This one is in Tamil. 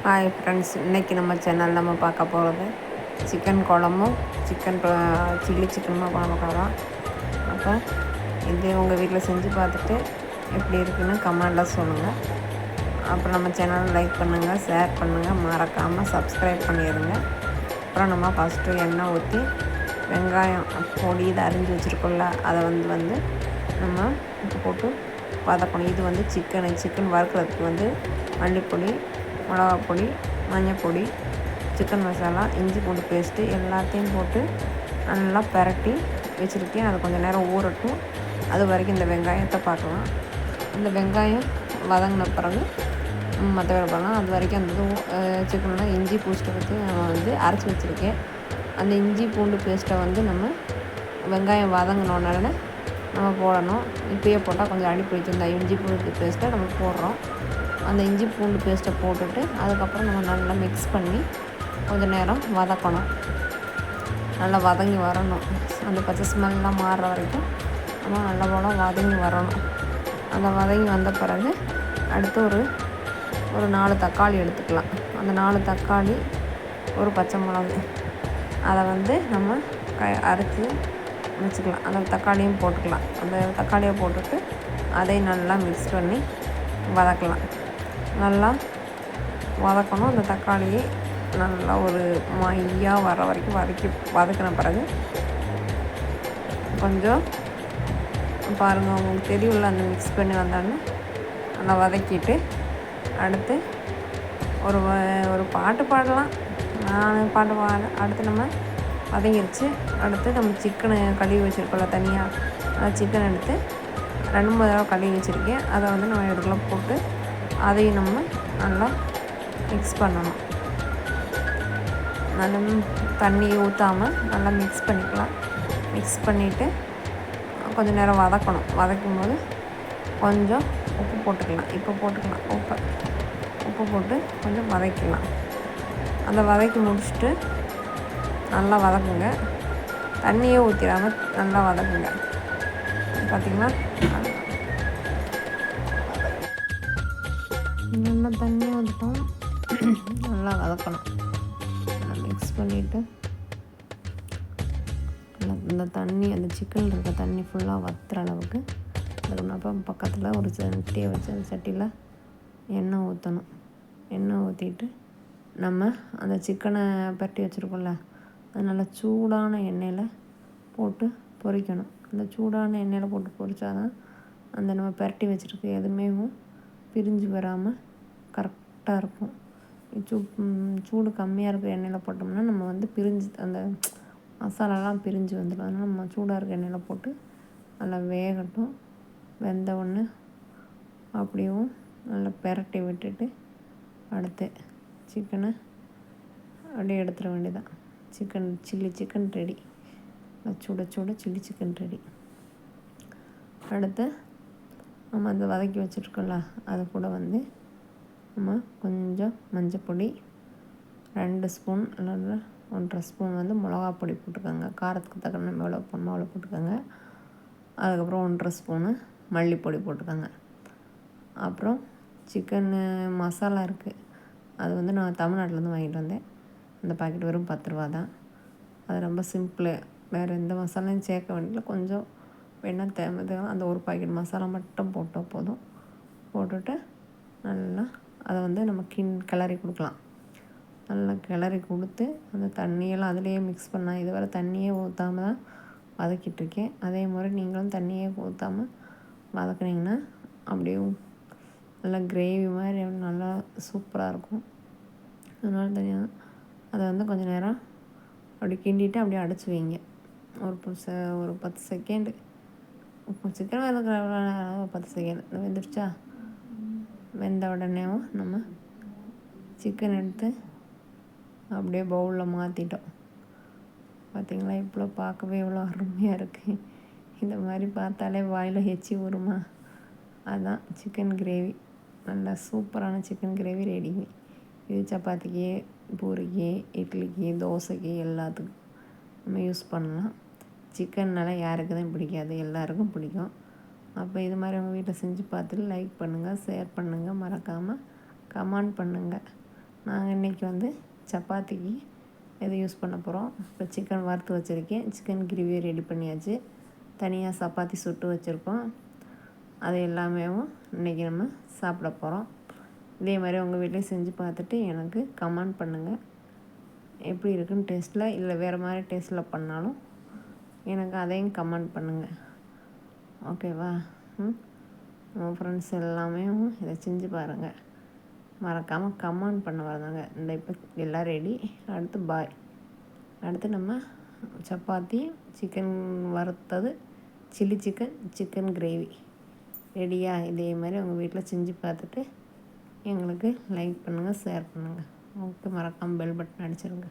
ஹாய் ஃப்ரெண்ட்ஸ், இன்றைக்கி நம்ம சேனல் நம்ம பார்க்க போகிறது சிக்கன் குழம்பும் சில்லி சிக்கனும் குழம்பு போகிறோம். அப்போ இது உங்கள் வீட்டில் செஞ்சு பார்த்துட்டு எப்படி இருக்குன்னு கமெண்டில் சொல்லுங்கள். அப்புறம் நம்ம சேனலை லைக் பண்ணுங்கள், ஷேர் பண்ணுங்கள், மறக்காமல் சப்ஸ்கிரைப் பண்ணிடுங்க. அப்புறம் நம்ம ஃபஸ்ட்டு எண்ணெய் ஊற்றி வெங்காயம் பொடி இதை அரிஞ்சு வச்சுருக்கோம்ல, அதை வந்து நம்ம உப்பு போட்டு வதக்கணும். இது சிக்கன் வறுக்கிறதுக்கு மல்லிப்பொடி, மிளகாப்பொடி, மஞ்சப்பொடி, சிக்கன் மசாலா, இஞ்சி பூண்டு பேஸ்ட்டு எல்லாத்தையும் போட்டு நல்லா பரட்டி வச்சுருக்கேன். அது கொஞ்சம் நேரம் ஊறட்டும். அது வரைக்கும் இந்த வெங்காயத்தை பார்க்கலாம். இந்த வெங்காயம் வதங்கின பிறகு மற்ற வேலை பண்ணலாம். அது வரைக்கும் அந்த சிக்கனில் இஞ்சி பூஸ்ட்டை பற்றி நம்ம அரைச்சி வச்சுருக்கேன். அந்த இஞ்சி பூண்டு பேஸ்ட்டை நம்ம வெங்காயம் வதங்கினோடனே நம்ம போடணும். இப்பயே போட்டால் கொஞ்சம் அடி பிடிக்கும். இந்த இஞ்சி பூண்டு பேஸ்ட்டை நம்ம போடுறோம். அந்த இஞ்சி பூண்டு பேஸ்ட்டை போட்டுட்டு அதுக்கப்புறம் நம்ம நல்லா மிக்ஸ் பண்ணி கொஞ்சம் நேரம் வதக்கணும். நல்லா வதங்கி வரணும். அந்த பச்சை ஸ்மெல்லாம் மாறுற வரைக்கும் நம்ம நல்லா போல் வதங்கி வரணும். அந்த வதங்கி வந்த பிறகு அடுத்து ஒரு 4 தக்காளி எடுத்துக்கலாம். அந்த 4 தக்காளி, ஒரு பச்சை மிளகு, அதை நம்ம அரைச்சி வச்சுக்கலாம். அந்த தக்காளியும் போட்டுக்கலாம். அந்த தக்காளியை போட்டுட்டு அதையும் நல்லா மிக்ஸ் பண்ணி வதக்கலாம். நல்லா வதக்கணும். அந்த தக்காளியை நல்லா ஒரு மையாக வர வரைக்கும் வதக்கின பிறகு கொஞ்சம் பாருங்கள், உங்களுக்கு தெரியும்ல, அந்த மிக்ஸ் பண்ணி வந்தாலும் நல்லா வதக்கிட்டு அடுத்து ஒரு பாட்டு பாடலாம். நான் பாட்டு அடுத்து நம்ம வதங்கிடுச்சு. அடுத்து நம்ம சிக்கனை கழுவி வச்சுருக்கோம்ல தனியாக, சிக்கன் எடுத்து 2-3 தடவை கழுவி வச்சுருக்கேன். அதை நம்ம இதுக்குள்ளே போட்டு அதையும் நம்ம நல்லா மிக்ஸ் பண்ணணும். நல்லா தண்ணி ஊற்றாமல் நல்லா மிக்ஸ் பண்ணிக்கலாம். மிக்ஸ் பண்ணிவிட்டு கொஞ்சம் நேரம் வதக்கணும். வதக்கும் போது கொஞ்சம் உப்பு போட்டுக்கலாம். இப்போ போட்டுக்கலாம். உப்பு போட்டு கொஞ்சம் வதக்கிக்கலாம். அந்த வதக்கி முடிச்சுட்டு நல்லா வதக்குங்க. தண்ணியே ஊற்றிடாமல் நல்லா வதக்குங்க. பார்த்திங்கன்னா நல்லா தண்ணியை ஊற்றிட்டோம். நல்லா வதக்கணும். நல்லா மிக்ஸ் பண்ணிவிட்டு இந்த தண்ணி, அந்த சிக்கனில் இருக்க தண்ணி ஃபுல்லாக வற்றுற அளவுக்கு இருக்கணும். அப்போ பக்கத்தில் ஒரு சட்டியை வச்சு அந்த சட்டியில் எண்ணெய் ஊற்றணும். எண்ணெய் ஊற்றிட்டு நம்ம அந்த சிக்கனை பரட்டி வச்சுருக்கோம்ல, அது நல்லா சூடான எண்ணெயில் போட்டு பொரிக்கணும். அந்த சூடான எண்ணெயில் போட்டு பொரிச்சாதான் அந்த நம்ம பரட்டி வச்சுருக்க எதுவுமே பிரிஞ்சு வராமல் கரெக்டாக இருக்கும். சூடு கம்மியாக இருக்கிற எண்ணெயில் போட்டோம்னா நம்ம பிரிஞ்சு அந்த மசாலாலாம் பிரிஞ்சு வந்துடும். அதனால் நம்ம சூடாக இருக்க எண்ணெயில் போட்டு நல்லா வேகட்டும். வெந்த ஒன்று அப்படியும் நல்லா பெரட்டி விட்டுட்டு அடுத்து சிக்கனை அப்படியே எடுத்துட வேண்டியதான். Chilli chicken ready. சுட சில்லி சிக்கன் ரெடி. அடுத்து நம்ம அந்த வதக்கி வச்சுருக்கோம்ல, அது கூட நம்ம கொஞ்சம் மஞ்சப்பொடி, 2 ஸ்பூன் இல்லை 1.5 ஸ்பூன் மிளகாப்பொடி போட்டுக்கோங்க. காரத்துக்கு தக்கன எவ்வளோ போடணுமோ அவ்வளோ போட்டுக்கோங்க. அதுக்கப்புறம் 1.5 ஸ்பூனு மல்லிப்பொடி போட்டுக்கோங்க. அப்புறம் சிக்கன் மசாலா இருக்குது. அது நான் தமிழ்நாட்டிலேருந்து வாங்கிட்டு வந்தேன். அந்த பாக்கெட் வெறும் 10 ரூபா தான். அது ரொம்ப சிம்பிள். வேறு எந்த மசாலாயும் சேர்க்க வேண்டியதில்லை. கொஞ்சம் வேணால் தேவை அந்த ஒரு பாக்கெட் மசாலா மட்டும் போட்டால் போதும். போட்டுட்டு நல்லா அதை நம்ம கிளறி கொடுக்கலாம். நல்லா கிளறி கொடுத்து அந்த தண்ணியெல்லாம் அதிலேயே மிக்ஸ் பண்ணால், இதுவரை தண்ணியே ஊற்றாமல் தான் வதக்கிட்டுருக்கேன். அதே மாதிரி நீங்களும் தண்ணியே ஊற்றாமல் வதக்குனிங்கன்னா அப்படியே நல்லா கிரேவி மாதிரி நல்லா சூப்பராக இருக்கும். அதனால தனியாக அதை கொஞ்சம் நேரம் அப்படி கிண்டிட்டு அப்படியே அடைச்சி வைங்க. ஒரு 10 செகண்டு. சிக்கன் வதக்கிற 10 செகண்ட் வெந்துருச்சா? வெந்த உடனேவும் நம்ம சிக்கன் எடுத்து அப்படியே பவுலில் மாற்றிட்டோம். பார்த்திங்களா, இவ்வளோ பார்க்கவே இவ்வளோ அருமையாக இருக்குது. இந்த மாதிரி பார்த்தாலே வாயில் எச்சி ஊறுமா? அதுதான் சிக்கன் கிரேவி. நல்லா சூப்பரான சிக்கன் கிரேவி ரெடி. இது சப்பாத்திக்கு, பூரிக்கு, இட்லிக்கு, தோசைக்கு எல்லாத்துக்கும் நம்ம யூஸ் பண்ணலாம். சிக்கன்னால யாருக்கு தான் பிடிக்காது? எல்லாருக்கும் பிடிக்கும். அப்போ இது மாதிரி உங்கள் வீட்டில் செஞ்சு பார்த்துட்டு லைக் பண்ணுங்கள், ஷேர் பண்ணுங்கள், மறக்காமல் கமெண்ட் பண்ணுங்கள். நாங்கள் இன்றைக்கி வந்து சப்பாத்திக்கு இதை யூஸ் பண்ண போகிறோம். இப்போ சிக்கன் வறுத்து வச்சுருக்கேன். சிக்கன் கிரேவியை ரெடி பண்ணியாச்சு. தனியாக சப்பாத்தி சுட்டு வச்சுருக்கோம். அது எல்லாமே இன்றைக்கி நம்ம சாப்பிட போகிறோம். இதே மாதிரி உங்கள் வீட்லேயும் செஞ்சு பார்த்துட்டு எனக்கு கமெண்ட் பண்ணுங்கள். எப்படி இருக்குன்னு டேஸ்ட்டில் இல்லை வேறு மாதிரி டேஸ்ட்டில் பண்ணாலும் எனக்கு அதையும் கமெண்ட் பண்ணுங்கள். ஓகேவா? உங்கள் ஃப்ரெண்ட்ஸ் எல்லாமே இதை செஞ்சு பாருங்கள். மறக்காமல் கமெண்ட் பண்ண வராங்க. இந்த இப்போ எல்லாம் ரெடி. அடுத்து பாய். அடுத்து நம்ம சப்பாத்தி, சிக்கன் வறுத்தது, சில்லி சிக்கன், சிக்கன் கிரேவி ரெடியா? இதே மாதிரி உங்கள் வீட்டில் செஞ்சு பார்த்துட்டு எங்களுக்கு லைக் பண்ணுங்கள், ஷேர் பண்ணுங்கள். ஓகே, மறக்காமல் பெல் பட்டன் அடிச்சிருங்க.